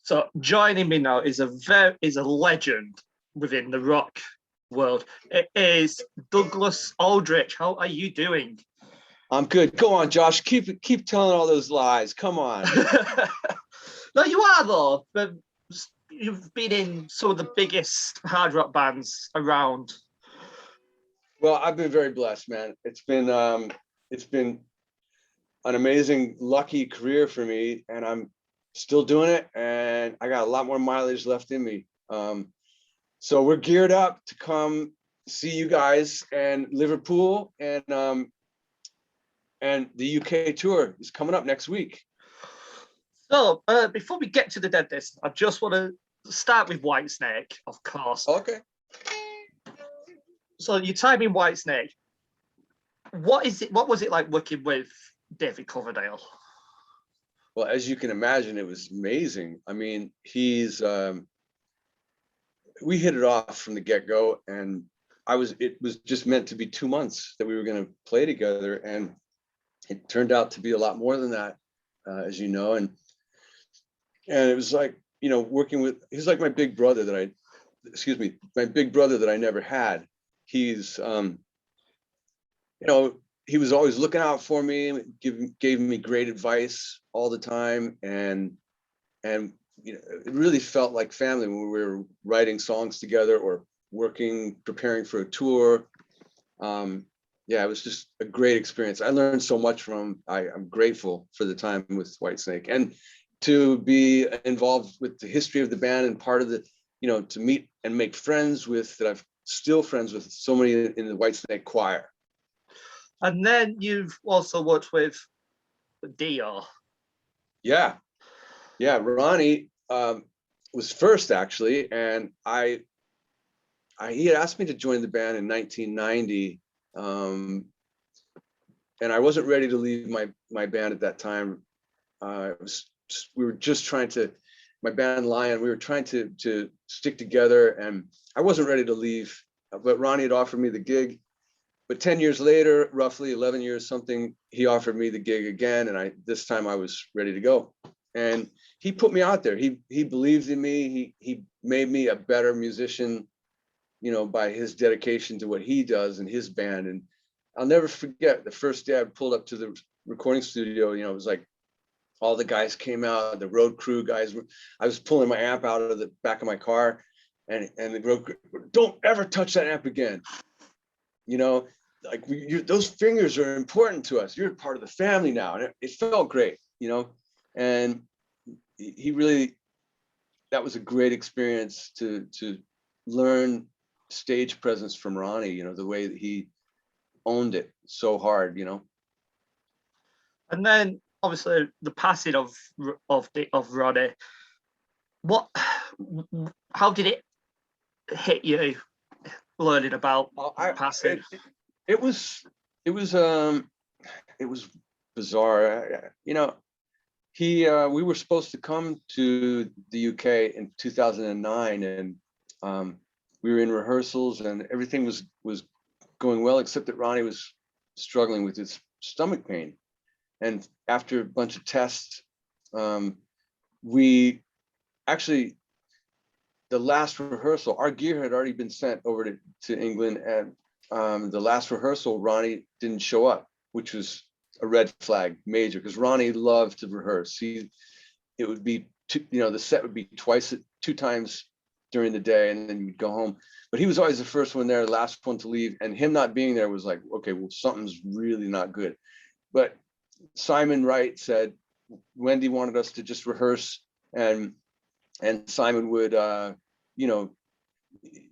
So joining me now is a legend within the rock world. It is Douglas Aldrich. How are you doing? I'm good. Go on, Josh. Keep telling all those lies. Come on. No, you are though. But you've been in some of the biggest hard rock bands around. Well, I've been very blessed, man. It's been an amazing, lucky career for me, and I'm still doing it. And I got a lot more mileage left in me. So we're geared up to come see you guys and Liverpool, and the UK tour is coming up next week. So before we get to the Dead Daisies, I just want to start with Whitesnake, of course. Okay. So your time in Whitesnake, what was it like working with David Coverdale? Well, as you can imagine, it was amazing. I mean, we hit it off from the get-go, and it was just meant to be 2 months that we were going to play together, and it turned out to be a lot more than that, as you know. And it was like, working with, he's like my big brother that I never had. He's he was always looking out for me, gave me great advice all the time, and it really felt like family when we were writing songs together or preparing for a tour. It was just a great experience. I learned so much from him. I'm grateful for the time with Whitesnake, and to be involved with the history of the band, and part of the, to meet and make friends with, that I've still friends with so many in the Whitesnake choir. And then you've also worked with Dio. Yeah. Ronnie was first, actually, and he had asked me to join the band in 1990, and I wasn't ready to leave my band at that time. We were just trying to, my band Lion, we were trying to stick together, and I wasn't ready to leave, but Ronnie had offered me the gig. But 10 years later, roughly 11 years something, he offered me the gig again, and this time I was ready to go. And he put me out there. He believed in me. He made me a better musician, by his dedication to what he does in his band. And I'll never forget the first day I pulled up to the recording studio. It was like all the guys came out, the road crew guys. I was pulling my amp out of the back of my car, and the road crew, don't ever touch that amp again. Like those fingers are important to us. You're part of the family now. And it felt great, and he really, that was a great experience to learn stage presence from Ronnie, the way that he owned it so hard, And then obviously the passing of Ronnie. How did it hit you learning about passing? It was bizarre. We were supposed to come to the UK in 2009, and we were in rehearsals, and everything was going well, except that Ronnie was struggling with his stomach pain. And after a bunch of tests, we actually, the last rehearsal, our gear had already been sent over to England, and the last rehearsal, Ronnie didn't show up, which was a red flag, major, because Ronnie loved to rehearse. It would be, the set would be two times during the day, and then you'd go home. But he was always the first one there, the last one to leave, and him not being there was like, okay, well, something's really not good. But Simon Wright said Wendy wanted us to just rehearse, and Simon would,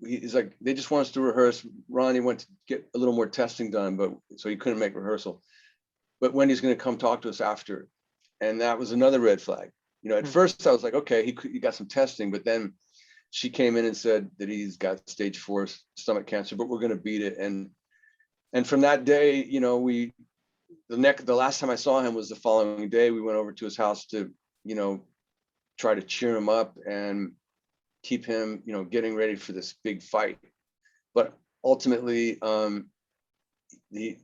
he's like, they just want us to rehearse. Ronnie went to get a little more testing done, but so he couldn't make rehearsal. But Wendy's going to come talk to us after, and that was another red flag. At first I was like, okay, he got some testing, but then she came in and said that he's got stage 4 stomach cancer, but we're going to beat it. And from that day, the last time I saw him was the following day. We went over to his house to, try to cheer him up and keep him, getting ready for this big fight. But ultimately, the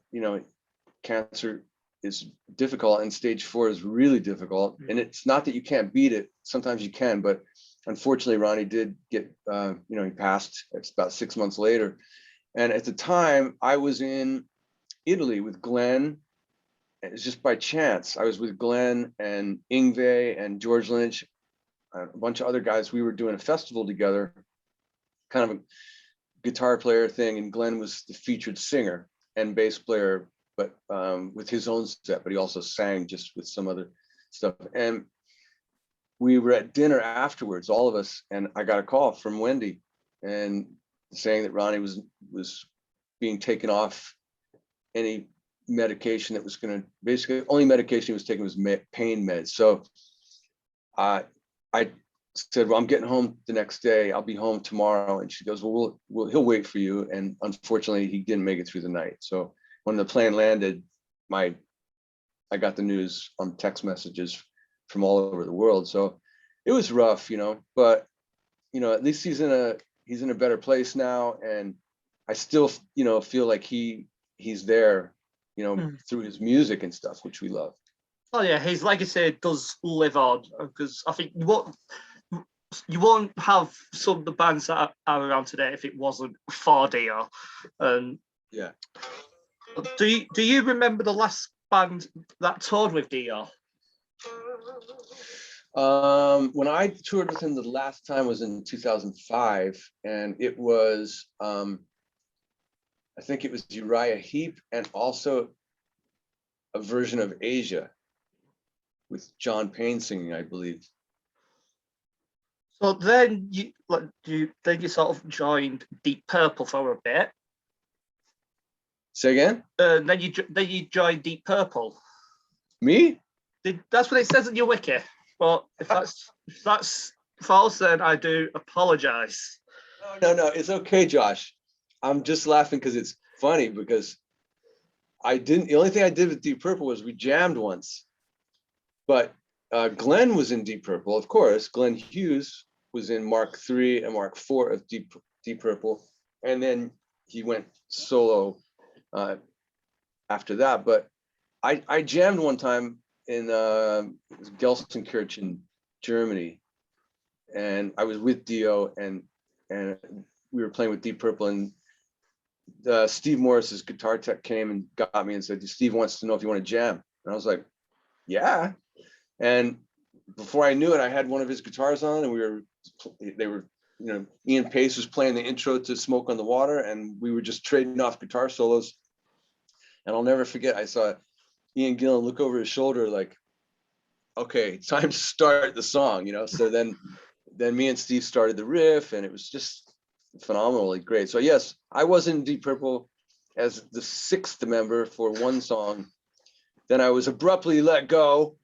cancer is difficult, and stage 4 is really difficult. And it's not that you can't beat it. Sometimes you can, but unfortunately, Ronnie did get, he passed. It's about 6 months later. And at the time, I was in Italy with Glenn. It's just by chance. I was with Glenn and Yngwie and George Lynch, a bunch of other guys. We were doing a festival together, kind of a guitar player thing, and Glenn was the featured singer and bass player, but with his own set, but he also sang just with some other stuff. And we were at dinner afterwards, all of us, and I got a call from Wendy and saying that Ronnie was being taken off any medication that was going to, basically only medication he was taking was pain meds. So I said, well, I'm getting home the next day. I'll be home tomorrow. And she goes, well, he'll wait for you. And unfortunately, he didn't make it through the night. So when the plane landed, I got the news on text messages from all over the world. So it was rough, but at least he's in a better place now. And I still, feel like he's there, through his music and stuff, which we love. Oh yeah, his legacy does live on, because I think you won't have some of the bands that are around today if it wasn't for Dio. Yeah. Do you remember the last band that toured with Dio? When I toured with him the last time was in 2005, and it was I think it was Uriah Heep, and also a version of Asia with John Payne singing, I believe. So then you sort of joined Deep Purple for a bit. Say again? Then you joined Deep Purple. Me? That's what it says in your wiki. But if that's false, then I do apologize. No, it's okay, Josh. I'm just laughing because it's funny, because the only thing I did with Deep Purple was we jammed once. But Glenn was in Deep Purple, of course. Glenn Hughes was in Mark III and Mark IV of Deep Purple. And then he went solo after that. But I jammed one time in Gelsenkirchen, Germany. And I was with Dio, and we were playing with Deep Purple, and Steve Morris's guitar tech came and got me and said, Steve wants to know if you want to jam. And I was like, yeah. And before I knew it, I had one of his guitars on, and Ian Pace was playing the intro to Smoke on the Water, and we were just trading off guitar solos. And I'll never forget, I saw Ian Gillan look over his shoulder like, okay, it's time to start the song, So then me and Steve started the riff, and it was just phenomenally great. So yes, I was in Deep Purple as the 6th member for one song. Then I was abruptly let go.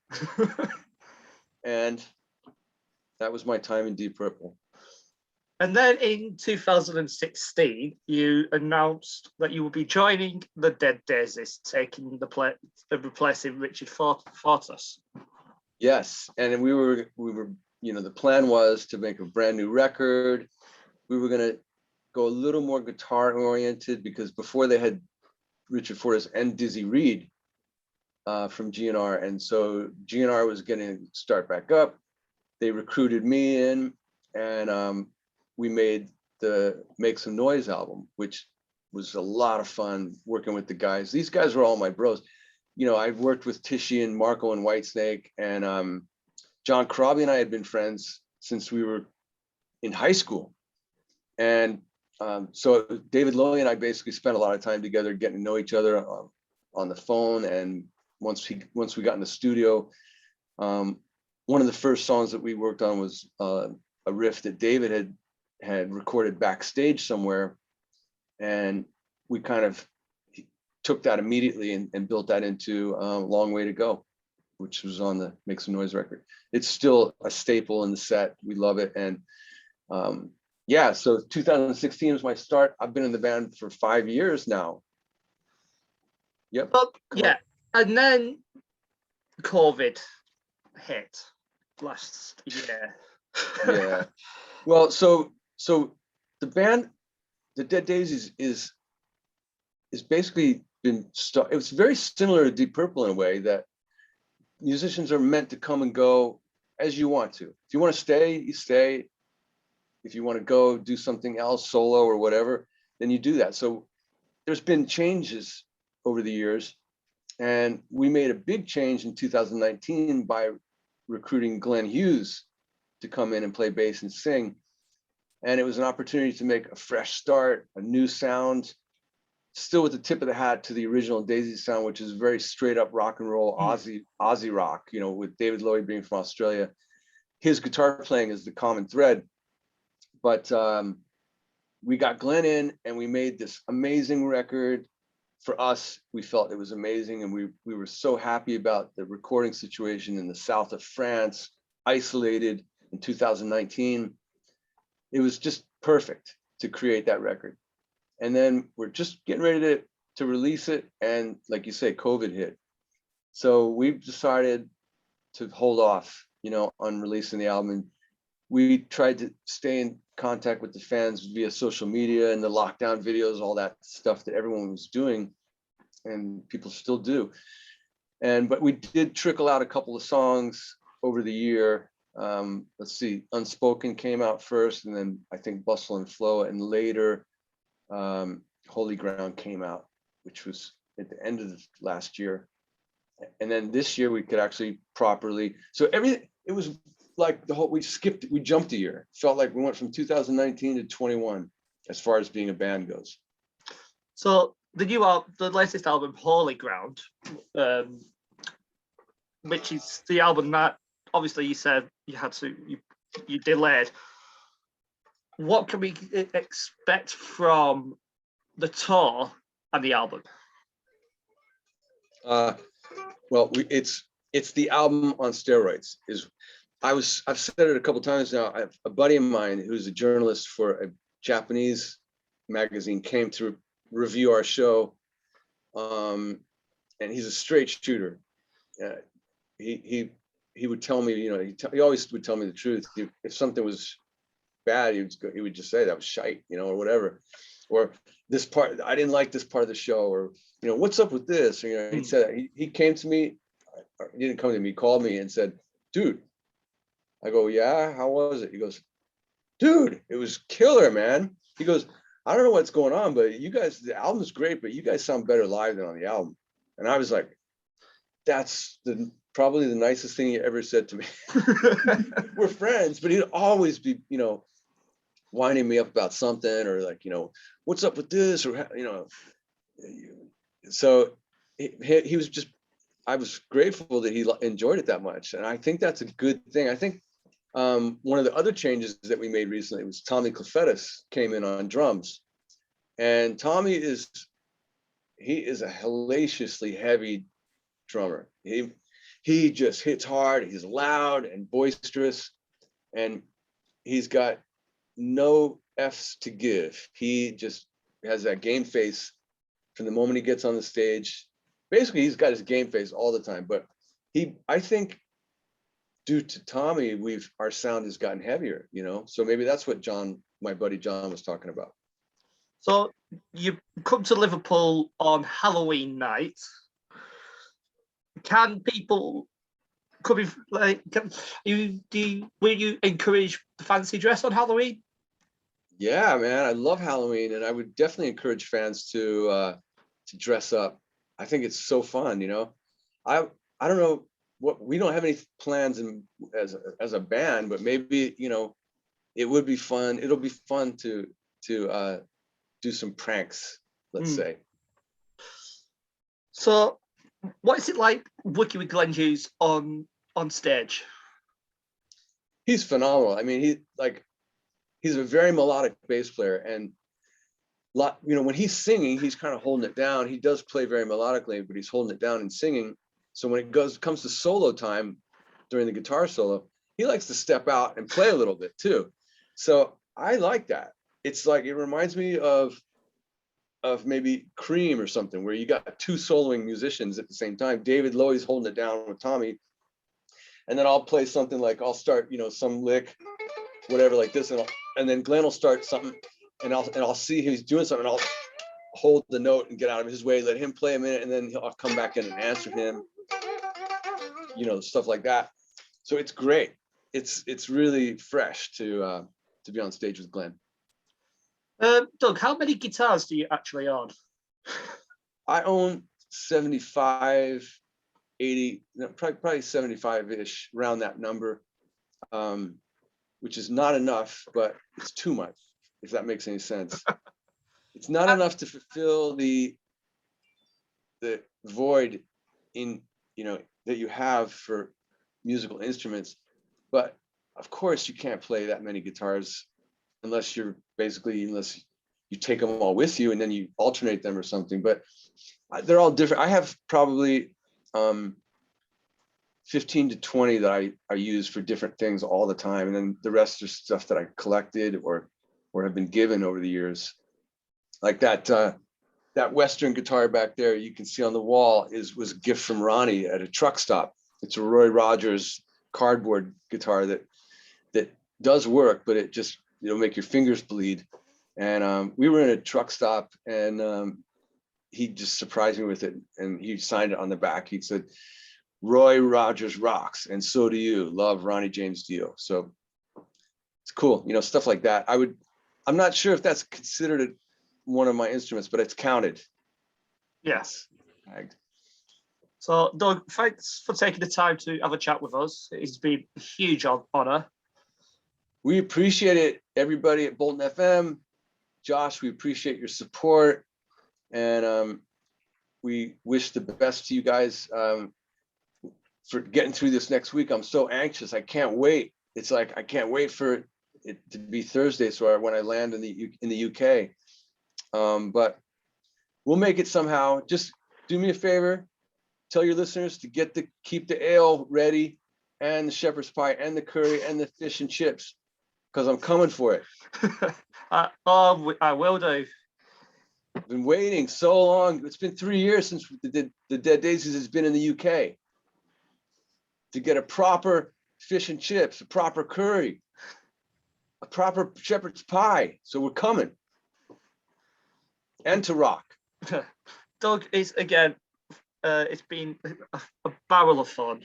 And that was my time in Deep Purple. And then in 2016, you announced that you will be joining the Dead Daisies, taking replacing Richard Fortus. Yes, and we were, the plan was to make a brand new record. We were gonna go a little more guitar oriented, because before they had Richard Fortus and Dizzy Reed from GNR, and so GNR was gonna start back up. They recruited me in, and we made the Make Some Noise album, which was a lot of fun working with the guys. These guys were all my bros. I've worked with Tishy and Marco and Whitesnake, and John Corabi and I had been friends since we were in high school. And so David Lowy and I basically spent a lot of time together, getting to know each other on the phone. And once we got in the studio, one of the first songs that we worked on was a riff that David had recorded backstage somewhere, and we kind of took that immediately and built that into Long Way to Go, which was on the Make Some Noise record. It's still a staple in the set. We love it. And yeah, so 2016 was my start. I've been in the band for 5 years now. Yep. But yeah, and then COVID hit last year. Yeah. Well, so the band, the Dead Daisies, is basically been it was very similar to Deep Purple in a way, that musicians are meant to come and go as you want to. If you want to stay, you stay. If you want to go do something else, solo or whatever, then you do that. So there's been changes over the years, and we made a big change in 2019 by recruiting Glenn Hughes to come in and play bass and sing. And it was an opportunity to make a fresh start, a new sound, still with the tip of the hat to the original Daisy sound, which is very straight up rock and roll, Aussie rock, you know, with David Lowy being from Australia. His guitar playing is the common thread. But we got Glenn in and we made this amazing record. For us, we felt it was amazing, and we were so happy about the recording situation in the south of France, isolated in 2019. It was just perfect to create that record. And then we're just getting ready to release it, and like you say, COVID hit. So we've decided to hold off, you know, on releasing the album. And we tried to stay in contact with the fans via social media and the lockdown videos, all that stuff that everyone was doing, and people still do. But we did trickle out a couple of songs over the year. Let's see, Unspoken came out first, and then I think Bustle and Flow, and later Holy Ground came out, which was at the end of the last year. And then this year we could actually properly, so everything, it was like the whole, we jumped a year. Felt like we went from 2019 to 21 as far as being a band goes. So the latest album, Holy Ground, which is the album that obviously you said you delayed. What can we expect from the tour and the album? Well, it's the album on steroids. I've said it a couple times now. I have a buddy of mine who's a journalist for a Japanese magazine came to review our show, and he's a straight shooter. He would tell me, you know, he always would tell me the truth. If something was bad, he would just say that was shite, you know, or whatever, or this part, I didn't like this part of the show, or, you know, what's up with this? Or, you know, he said, he came to me, he didn't come to me, he called me and said, dude. I go, yeah, how was it? He goes, dude, it was killer, man. He goes, I don't know what's going on, but you guys, the album's great, but you guys sound better live than on the album. And I was like, that's probably the nicest thing he ever said to me. We're friends, but he'd always be, you know, winding me up about something, or like, you know, what's up with this, or, you know. So he was just, I was grateful that he enjoyed it that much. And I think that's a good thing. I think one of the other changes that we made recently was Tommy Clufetis came in on drums. And Tommy is a hellaciously heavy drummer. He just hits hard, he's loud and boisterous, and he's got no F's to give. He just has that game face from the moment he gets on the stage. Basically, he's got his game face all the time, but I think due to Tommy, our sound has gotten heavier, you know? So maybe that's what my buddy John was talking about. So you come to Liverpool on Halloween night. Can people will you encourage the fancy dress on Halloween? Yeah, man, I love Halloween, and I would definitely encourage fans to dress up. I think it's so fun, you know. I don't know we don't have any plans as a band, but maybe, you know, it would be fun. It'll be fun to do some pranks, let's say. So what is it like working with Glenn Hughes on stage? He's phenomenal. I mean, he's a very melodic bass player, and you know, when he's singing, he's kind of holding it down. He does play very melodically, but he's holding it down and singing. So when it comes to solo time during the guitar solo, he likes to step out and play a little bit too. So I like that. It's like, it reminds me of maybe Cream or something, where you got two soloing musicians at the same time. David Lowy's holding it down with Tommy, and then I'll play something like, I'll start, you know, some lick, whatever, like this, and then Glenn will start something, and I'll see he's doing something, and I'll hold the note and get out of his way, let him play a minute, and then I'll come back in and answer him, you know, stuff like that. So it's great. It's really fresh to be on stage with Glenn. Doug, how many guitars do you actually own? I own 75, 80, no, probably 75-ish, around that number, which is not enough, but it's too much, if that makes any sense. It's not enough to fulfill the void in, you know, that you have for musical instruments. But of course you can't play that many guitars unless you take them all with you and then you alternate them or something. But they're all different. I have probably 15 to 20 that I use for different things all the time. And then the rest are stuff that I collected or have been given over the years. Like that Western guitar back there you can see on the wall was a gift from Ronnie at a truck stop. It's a Roy Rogers cardboard guitar that does work, but it just, it'll make your fingers bleed. And we were in a truck stop, and he just surprised me with it, and he signed it on the back. He said, "Roy Rogers rocks, and so do you. Love, Ronnie James Dio." So it's cool, you know, stuff like that. I'm not sure if that's considered one of my instruments, but it's counted. Yes. Tagged. So, Doug, thanks for taking the time to have a chat with us. It's been a huge honor. We appreciate it, everybody at Bolton FM. Josh, we appreciate your support, and we wish the best to you guys for getting through this next week. I'm so anxious. I can't wait. It's like I can't wait for it to be Thursday, so when I land in the UK. But we'll make it somehow. Just do me a favor. Tell your listeners to keep the ale ready, and the shepherd's pie, and the curry, and the fish and chips, because I'm coming for it. I will do. I've been waiting so long. It's been 3 years since the Dead Daisies has been in the UK to get a proper fish and chips, a proper curry, a proper shepherd's pie. So we're coming. And to rock. Doug, it's been a barrel of fun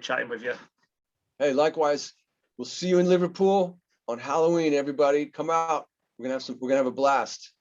chatting with you. Hey, likewise. We'll see you in Liverpool on Halloween, everybody. Come out. We're gonna have a blast.